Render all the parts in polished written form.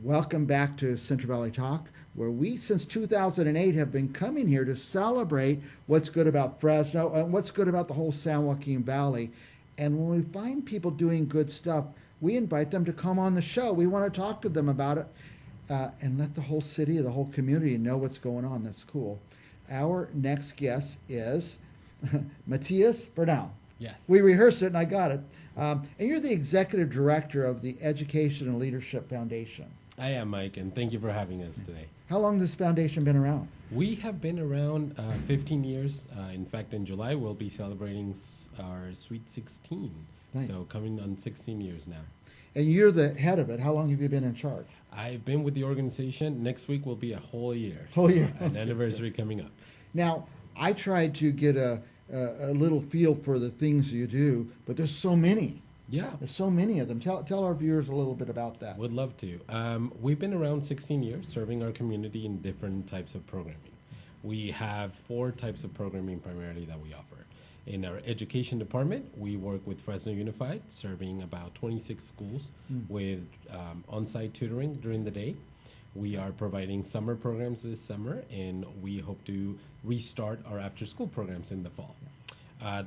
Welcome back to Central Valley Talk, where we, since 2008, have been coming here to celebrate what's good about Fresno and what's good about the whole San Joaquin Valley. And when we find people doing good stuff, we invite them to come on the show. We want to talk to them about it and let the whole city, the whole community know what's going on. That's cool. Our next guest is Matias Bernal. Yes. We rehearsed it and I got it. And you're the executive director of the Education and Leadership Foundation. I am, Mike, and thank you for having us today. How long has this foundation been around? We have been around 15 years. In fact, in July, we'll be celebrating our Sweet 16. Nice. So coming on 16 years now. And you're the head of it. How long have you been in charge? I've been with the organization. Next week will be a whole year. Whole year. An Okay. anniversary coming up. Now, I tried to get a little feel for the things you do, but there's so many. Yeah. There's so many of them. Tell our viewers a little bit about that. Would love to. We've been around 16 years serving our community in different types of programming. We have 4 types of programming primarily that we offer. In our education department, we work with Fresno Unified, serving about 26 schools with on-site tutoring during the day. We are providing summer programs this summer, and we hope to restart our after-school programs in the fall.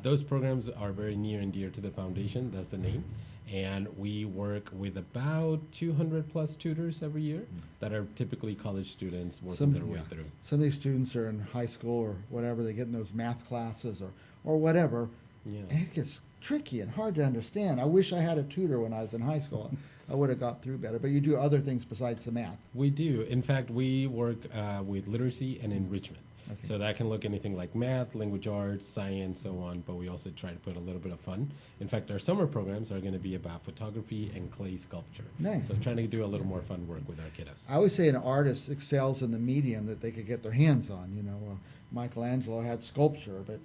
Those programs are very near and dear to the foundation, that's the name. And we work with about 200 plus tutors every year that are typically college students working their way through. Some of these students are in high school or whatever, they get in those math classes or whatever. Yeah. And it gets tricky and hard to understand. I wish I had a tutor when I was in high school. I would have got through better. But you do other things besides the math. We do. In fact, we work with literacy and enrichment. Okay. So that can look anything like math, language arts, science, so on, but we also try to put a little bit of fun. In fact, our summer programs are going to be about photography and clay sculpture. Nice. So trying to do a little more fun work with our kiddos. I always say an artist excels in the medium that they could get their hands on. You know, Michelangelo had sculpture, but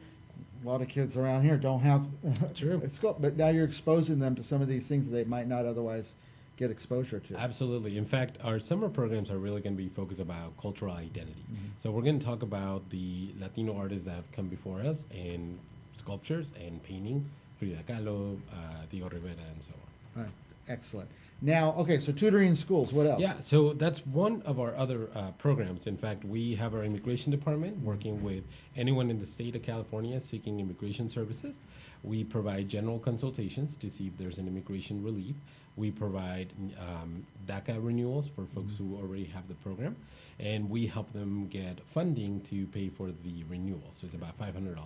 a lot of kids around here don't have True. But now you're exposing them to some of these things that they might not otherwise get exposure to. Absolutely. In fact, our summer programs are really going to be focused about cultural identity. So we're going to talk about the Latino artists that have come before us in sculptures and painting, Frida Kahlo, Diego Rivera, and so on. Right. Excellent. Now, okay, so tutoring in schools. What else? Yeah, so that's one of our other programs. In fact, we have our immigration department working with anyone in the state of California seeking immigration services. We provide general consultations to see if there's an immigration relief. We provide DACA renewals for folks who already have the program, and we help them get funding to pay for the renewal. So it's about $500.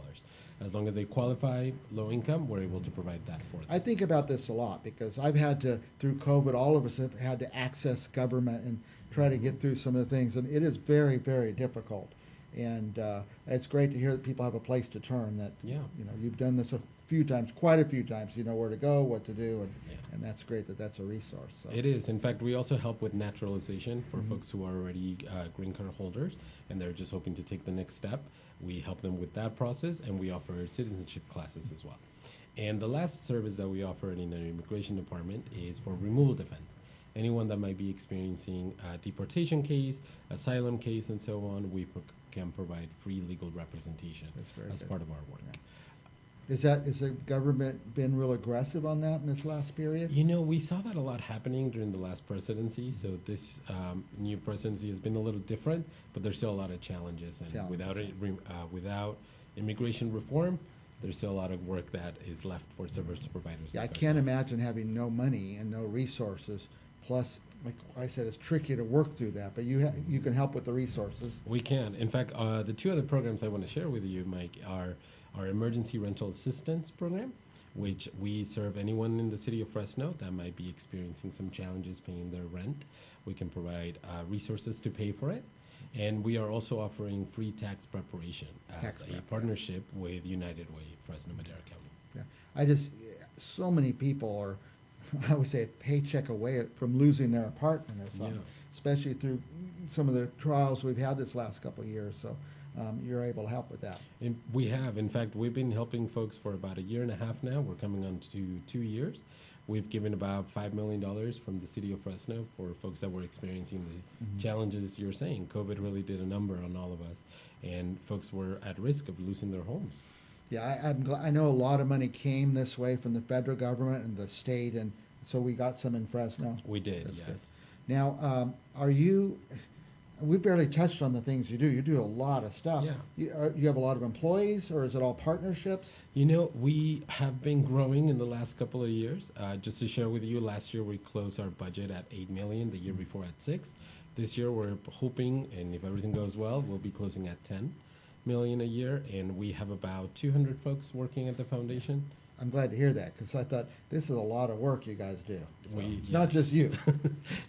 As long as they qualify low income, we're able to provide that for them. I think about this a lot because I've had to, through COVID, all of us have had to access government and try to get through some of the things, and it is very, very difficult. And it's great to hear that people have a place to turn. That Yeah. you know, you've done this a few times, quite a few times. You know where to go, what to do, Yeah. and that's great that that's a resource. So. It is. In fact, we also help with naturalization for folks who are already green card holders and they're just hoping to take the next step. We help them with that process, and we offer citizenship classes as well. And the last service that we offer in our immigration department is for removal defense. Anyone that might be experiencing a deportation case, asylum case, and so on, we can provide free legal representation That's very as good. part of our work. Is the government been real aggressive on that in this last period? You know, we saw that a lot happening during the last presidency. So this new presidency has been a little different, but there's still a lot of challenges. And without immigration reform, there's still a lot of work that is left for service providers. Yeah, I like can't ourselves. imagine having no money and no resources. Plus, like I said, it's tricky to work through that, but you can help with the resources. We can. In fact, the 2 other programs I want to share with you, Mike, are our emergency rental assistance program, which we serve anyone in the city of Fresno that might be experiencing some challenges paying their rent. We can provide resources to pay for it. And we are also offering free tax preparation as a partnership with United Way, Fresno Madera County. Yeah, so many people are, I would say, a paycheck away from losing their apartment or something, especially through some of the trials we've had this last couple of years. So you're able to help with that. And we have. In fact, we've been helping folks for about 1.5 years now. We're coming on to 2 years. We've given about $5 million from the city of Fresno for folks that were experiencing the challenges you're saying. COVID really did a number on all of us, and folks were at risk of losing their homes. Yeah, I'm glad. I know a lot of money came this way from the federal government and the state, and so we got some in Fresno. We did, That's yes. good. Now, we barely touched on the things you do. You do a lot of stuff. Yeah. You have a lot of employees, or is it all partnerships? You know, we have been growing in the last couple of years. Just to share with you, last year we closed our budget at 8 million, the year before at 6. This year we're hoping, and if everything goes well, we'll be closing at 10 million a year, and we have about 200 folks working at the foundation. I'm glad to hear that, because I thought this is a lot of work you guys do. So it's yeah. not just you,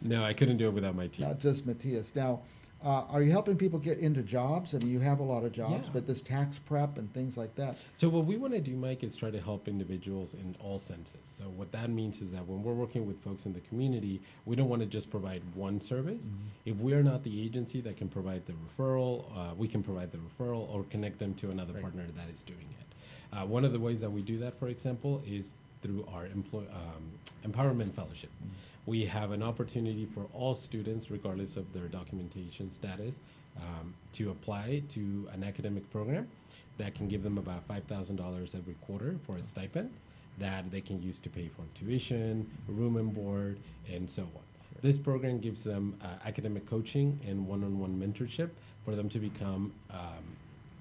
No, I couldn't do it without my team. not just Matias. Now, are you helping people get into jobs? I mean, you have a lot of jobs, Yeah. but this tax prep and things like that. So what we want to do, Mike, is try to help individuals in all senses. So what that means is that when we're working with folks in the community, we don't want to just provide one service. If we're not the agency that can provide the referral, we can provide the referral or connect them to another Right. partner that is doing it. One of the ways that we do that, for example, is through our empowerment fellowship. We have an opportunity for all students, regardless of their documentation status, to apply to an academic program that can give them about $5,000 every quarter for a stipend that they can use to pay for tuition, room and board, and so on. This program gives them academic coaching and one-on-one mentorship for them to become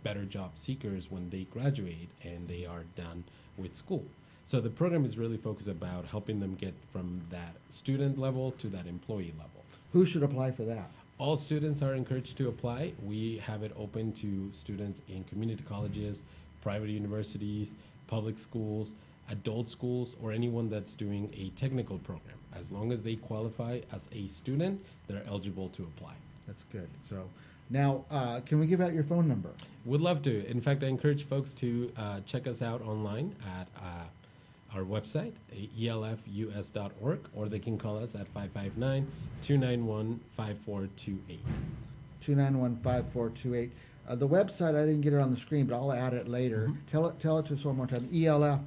better job seekers when they graduate and they are done with school. So the program is really focused about helping them get from that student level to that employee level. Who should apply for that? All students are encouraged to apply. We have it open to students in community colleges, private universities, public schools, adult schools, or anyone that's doing a technical program. As long as they qualify as a student, they're eligible to apply. That's good. So now, can we give out your phone number? Would love to. In fact, I encourage folks to check us out online at our website, elfus.org, or they can call us at 559-291-5428. 291-5428. The website, I didn't get it on the screen, but I'll add it later. Tell it to us one more time. ELF.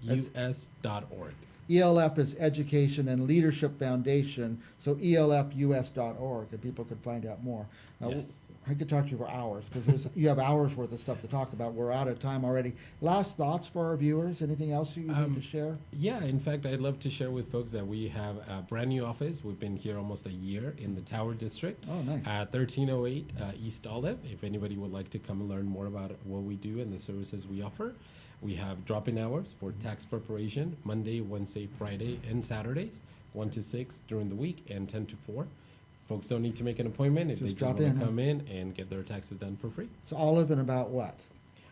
us.org. ELF is Education and Leadership Foundation, so elfus.org, and people could find out more. Yes. I could talk to you for hours, because you have hours worth of stuff to talk about. We're out of time already. Last thoughts for our viewers? Anything else you need to share? Yeah, in fact, I'd love to share with folks that we have a brand new office. We've been here almost a year in the Tower District. Oh, nice. At 1308 East Olive. If anybody would like to come and learn more about what we do and the services we offer, we have drop-in hours for tax preparation, Monday, Wednesday, Friday, and Saturdays, 1 to 6 during the week, and 10 to 4. Folks don't need to make an appointment if Just they just drop want in, to huh? come in and get their taxes done for free. So Olive and about what?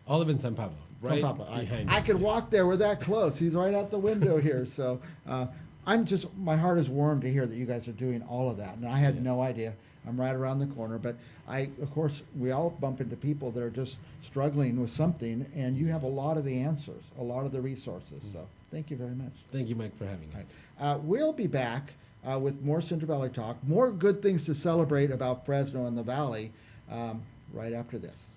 Olive in San Pablo, right Pablo. behind I us, could yeah. walk there. We're that close. He's right out the window here. So my heart is warmed to hear that you guys are doing all of that. And I had Yeah. no idea. I'm right around the corner. But of course, we all bump into people that are just struggling with something, and you have a lot of the answers, a lot of the resources. So thank you very much. Thank you, Mike, for having us. All right. We'll be back with more Central Valley Talk, more good things to celebrate about Fresno and the Valley right after this.